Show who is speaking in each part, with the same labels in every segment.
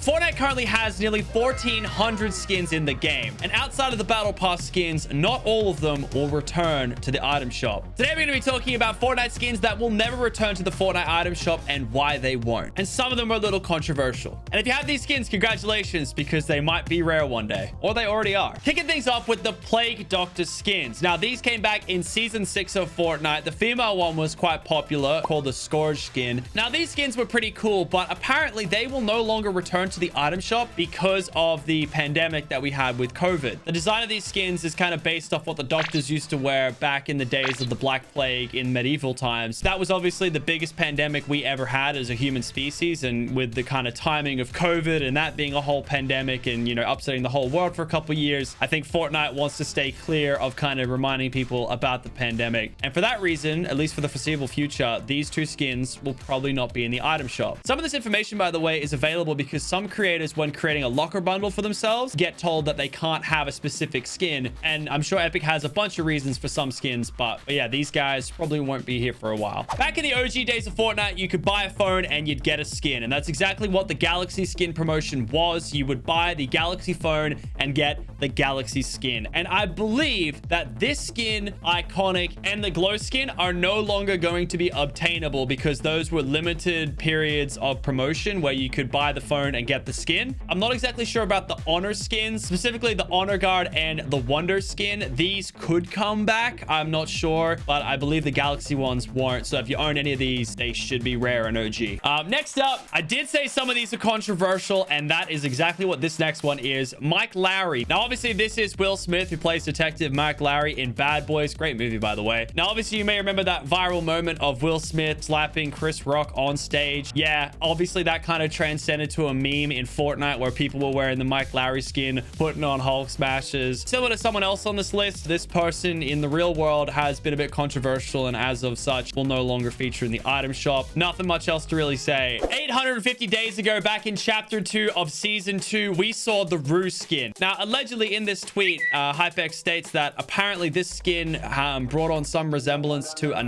Speaker 1: Fortnite currently has nearly 1,400 skins in the game, and outside of the Battle Pass skins, not all of them will return to the item shop. Today, we're going to be talking about Fortnite skins that will never return to the Fortnite item shop and why they won't. And some of them are a little controversial. And if you have these skins, congratulations, because they might be rare one day, or they already are. Kicking things off with the Plague Doctor skins. Now, these came back in Season 6 of Fortnite. The female one was quite popular, called the Scourge skin. Now, these skins were pretty cool, but apparently they will no longer return to the item shop because of the pandemic that we had with COVID. The design of these skins is kind of based off what the doctors used to wear back in the days of the Black Plague in medieval times. That was obviously the biggest pandemic we ever had as a human species, and with the kind of timing of COVID and that being a whole pandemic and, you know, upsetting the whole world for a couple years, I think Fortnite wants to stay clear of kind of reminding people about the pandemic. And for that reason, at least for the foreseeable future, these two skins will probably not be in the item shop. Some of this information, by the way, is available because some creators, when creating a locker bundle for themselves, get told that they can't have a specific skin. And I'm sure Epic has a bunch of reasons for some skins, but yeah, these guys probably won't be here for a while. Back in the OG days of Fortnite, you could buy a phone and you'd get a skin. And that's exactly what the Galaxy skin promotion was. You would buy the Galaxy phone and get the Galaxy skin. And I believe that this skin, Iconic, and the Glow skin are no longer going to be obtainable because those were limited periods of promotion where you could buy the phone and get the skin. I'm not exactly sure about the Honor skins, specifically the Honor Guard and the Wonder skin. These could come back. I'm not sure, but I believe the Galaxy ones won't. So if you own any of these, they should be rare and OG. Next up, I did say some of these are controversial, and that is exactly what this next one is. Mike Lowrey. Now, obviously, this is Will Smith, who plays Detective Mike Lowrey in Bad Boys. Great movie, by the way. Now, obviously, you may remember that viral moment of Will Smith slapping Chris Rock on stage. Yeah, obviously, that kind of transcended to a meme in Fortnite where people were wearing the Mike Lowrey skin, putting on Hulk smashes. Similar to someone else on this list, this person in the real world has been a bit controversial, and as of such, will no longer feature in the item shop. Nothing much else to really say. 850 days ago, back in Chapter 2 of Season 2, we saw the Rue skin. Now, allegedly in this tweet, Hypex states that apparently this skin brought on some resemblance to a...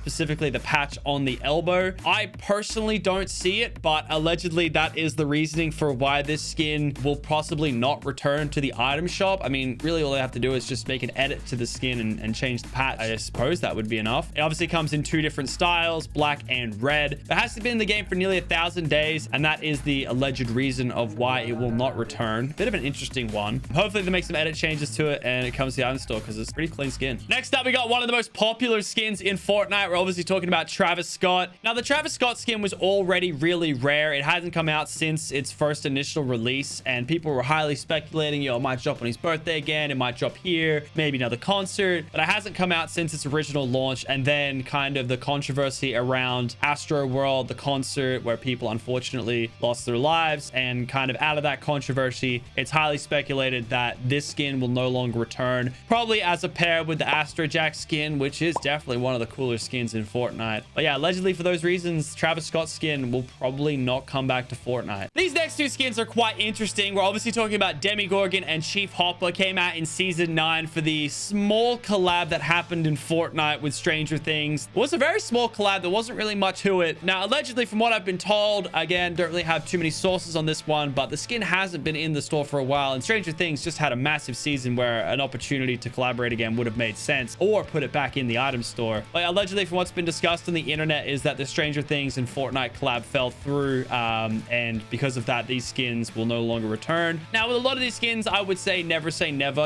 Speaker 1: specifically the patch on the elbow. I personally don't see it, but allegedly that is the reasoning for why this skin will possibly not return to the item shop. I mean, really all they have to do is just make an edit to the skin and change the patch. I suppose that would be enough. It obviously comes in two different styles, black and red. It has to be in the game for nearly 1,000 days, and that is the alleged reason of why it will not return. Bit of an interesting one. Hopefully they make some edit changes to it and it comes to the item store because it's a pretty clean skin. Next up, we got one of the most popular skins in Fortnite. We're obviously talking about Travis Scott. Now, the Travis Scott skin was already really rare. It hasn't come out since its first initial release, and people were highly speculating, yo, it might drop on his birthday again. It might drop here, maybe another concert, but it hasn't come out since its original launch. And then kind of the controversy around Astro World, the concert where people unfortunately lost their lives, and kind of out of that controversy, it's highly speculated that this skin will no longer return, probably as a pair with the Astro Jack skin, which is definitely one of the cooler skins in Fortnite. But yeah, allegedly for those reasons, Travis Scott's skin will probably not come back to Fortnite. These next two skins are quite interesting. We're obviously talking about Demogorgon and Chief Hopper. Came out in Season 9 for the small collab that happened in Fortnite with Stranger Things. It was a very small collab. There wasn't really much to it. Now, allegedly, from what I've been told, again, don't really have too many sources on this one, but the skin hasn't been in the store for a while, and Stranger Things just had a massive season where an opportunity to collaborate again would have made sense, or put it back in the item store. But allegedly, from what's been discussed on the internet, is that the Stranger Things and Fortnite collab fell through, and because of that, these skins will no longer return. Now, with a lot of these skins, I would say never.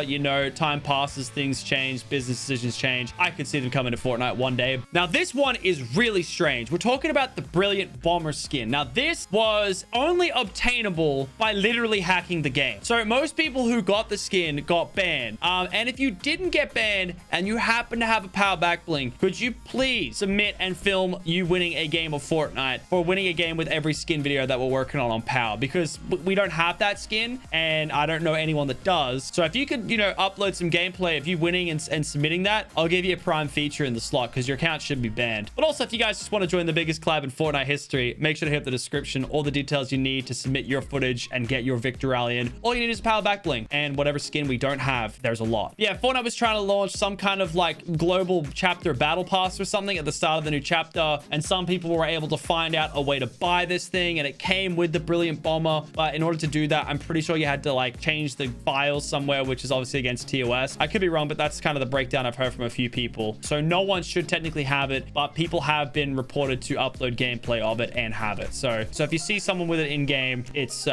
Speaker 1: You know, time passes, things change, business decisions change. I could see them coming to Fortnite one day. Now, this one is really strange. We're talking about the Brilliant Bomber skin. Now, this was only obtainable by literally hacking the game. So most people who got the skin got banned. And if you didn't get banned and you happen to have a power back bling, could you please submit and film you winning a game of Fortnite, or winning a game with every skin video that we're working on POW? Because we don't have that skin, and I don't know anyone that does. So if you could, you know, upload some gameplay of you winning and submitting that, I'll give you a prime feature in the slot, because your account should be banned. But also, if you guys just want to join the biggest collab in Fortnite history, make sure to hit the description, all the details you need to submit your footage and get your Victoralion. All you need is a power back bling and whatever skin we don't have. There's a lot. Yeah, Fortnite was trying to launch some kind of like global chapter battle pass or something something at the start of the new chapter, and some people were able to find out a way to buy this thing, and it came with the Brilliant Bomber. But in order to do that, I'm pretty sure you had to like change the files somewhere, which is obviously against TOS. I could be wrong, but that's kind of the breakdown I've heard from a few people. So no one should technically have it, but people have been reported to upload gameplay of it and have it. So if you see someone with it in game, it's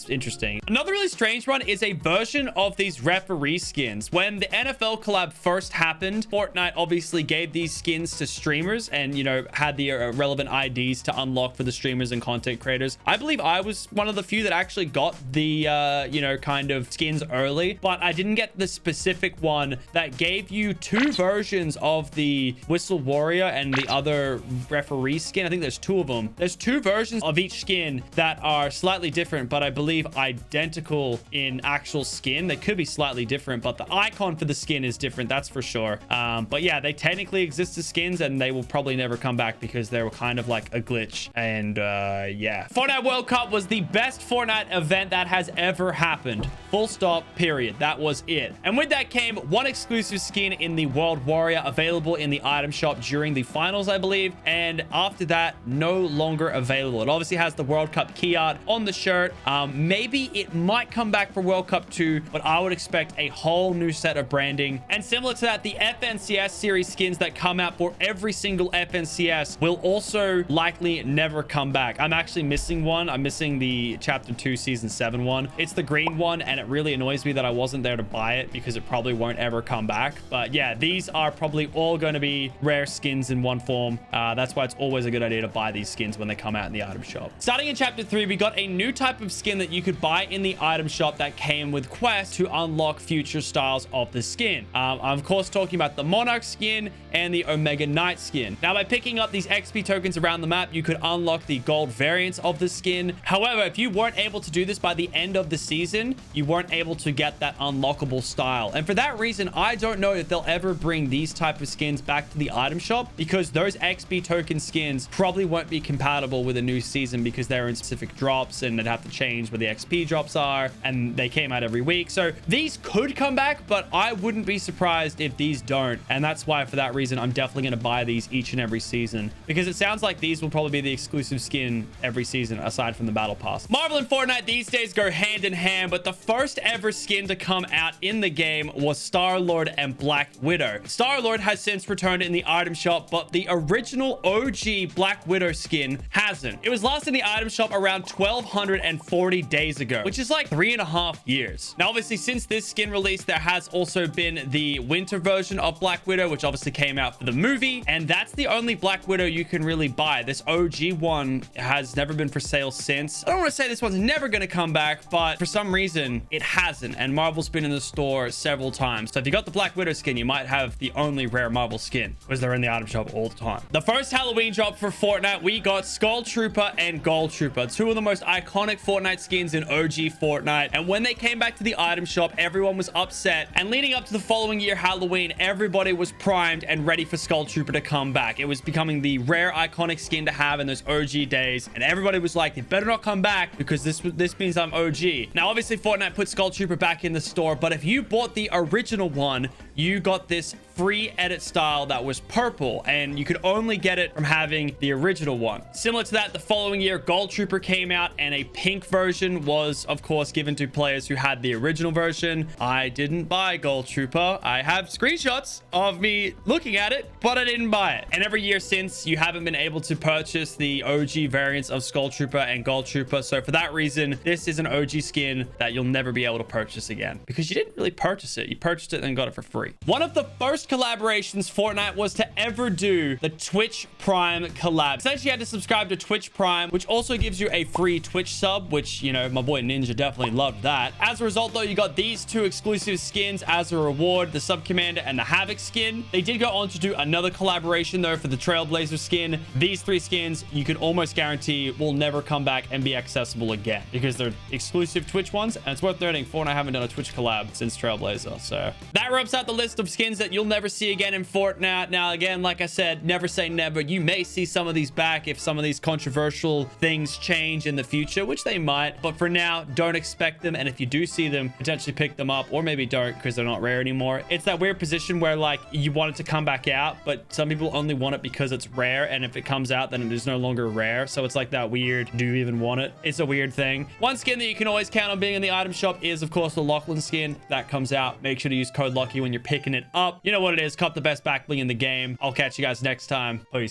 Speaker 1: interesting. Another really strange one is a version of these referee skins. When the NFL collab first happened, Fortnite obviously gave these skins to streamers and, you know, had the relevant IDs to unlock for the streamers and content creators. I believe I was one of the few that actually got the, you know, kind of skins early, but I didn't get the specific one that gave you two versions of the Whistle Warrior and the other referee skin. I think there's two of them. There's two versions of each skin that are slightly different, but I believe identical in actual skin. They could be slightly different, but the icon for the skin is different, that's for sure. But yeah, they technically exist as skins, and they will probably never come back because they were kind of like a glitch. And yeah, Fortnite World Cup was the best Fortnite event that has ever happened. Full stop, period. That was it. And with that came one exclusive skin in the World Warrior, available in the item shop during the finals, I believe, and after that, no longer available. It obviously has the World Cup key art on the shirt. Maybe it might come back for World Cup 2, but I would expect a whole new set of branding. And similar to that, the FNCS series skins that come out for every single FNCS will also likely never come back. I'm actually missing one. I'm missing the Chapter 2 Season 7 one. It's the green one, and it really annoys me that I wasn't there to buy it because it probably won't ever come back. But yeah, these are probably all going to be rare skins in one form. That's why it's always a good idea to buy these skins when they come out in the item shop. Starting in Chapter 3, we got a new type of skin that you could buy in the item shop that came with quests to unlock future styles of the skin. I'm of course talking about the Monarch skin and the Omega Knight skin. Now, by picking up these XP tokens around the map, you could unlock the gold variants of the skin. However, if you weren't able to do this by the end of the season, you weren't able to get that unlockable style. And for that reason, I don't know if they'll ever bring these type of skins back to the item shop, because those XP token skins probably won't be compatible with a new season because they're in specific drops and they'd have to change where the XP drops are, and they came out every week. So these could come back, but I wouldn't be surprised if these don't. And that's why, for that reason, I'm definitely going to buy these each and every season, because it sounds like these will probably be the exclusive skin every season aside from the battle pass. Marvel and Fortnite these days go hand in hand, but the first ever skin to come out in the game was Star-Lord and Black Widow. Star-Lord has since returned in the item shop, but the original OG Black Widow skin hasn't. It was last in the item shop around 1,240 days ago, which is like 3.5 years. Now, obviously, since this skin release, there has also been the winter version of Black Widow, which obviously came out for the movie, and that's the only Black Widow you can really buy. This OG one has never been for sale since. I don't want to say this one's never going to come back, but for some reason it hasn't, and Marvel's been in the store several times. So if you got the Black Widow skin, you might have the only rare Marvel skin, because they're in the item shop all the time. The first Halloween drop for Fortnite, we got Skull Trooper and Gold Trooper, two of the most iconic Fortnite skins in OG Fortnite. And when they came back to the item shop, everyone was upset, and leading up to the following year Halloween, everybody was primed and ready for Skull Trooper to come back. It was becoming the rare iconic skin to have in those OG days, and everybody was like, they better not come back because this means I'm OG. Now, obviously, Fortnite put Skull Trooper back in the store, but if you bought the original one, you got this free edit style that was purple, and you could only get it from having the original one. Similar to that, the following year, Gold Trooper came out, and a pink version was, of course, given to players who had the original version. I didn't buy Gold Trooper. I have screenshots of me looking at it, but I didn't buy it. And every year since, you haven't been able to purchase the OG variants of Skull Trooper and Gold Trooper. So for that reason, this is an OG skin that you'll never be able to purchase again, because you didn't really purchase it. You purchased it and got it for free. One of the first collaborations Fortnite was to ever do the Twitch Prime collab. Essentially, you had to subscribe to Twitch Prime, which also gives you a free Twitch sub, which, you know, my boy Ninja definitely loved that. As a result, though, you got these two exclusive skins as a reward, the Sub Commander and the Havoc skin. They did go on to do another collaboration, though, for the Trailblazer skin. These three skins, you can almost guarantee will never come back and be accessible again, because they're exclusive Twitch ones. And it's worth noting, Fortnite haven't done a Twitch collab since Trailblazer. So that wraps out the list of skins that you'll never see again in Fortnite. Now, again, like I said, never say never. You may see some of these back if some of these controversial things change in the future, which they might. But for now, don't expect them. And if you do see them, potentially pick them up, or maybe don't, because they're not rare anymore. It's that weird position where, like, you want it to come back out, but but some people only want it because it's rare, and if it comes out, then it is no longer rare. So it's like that weird, do you even want it? It's a weird thing. One skin that you can always count on being in the item shop is, of course, the Lachlan skin. That comes out. Make sure to use code LOCKY when you're picking it up. You know what it is. Cop the best back bling in the game. I'll catch you guys next time. Peace.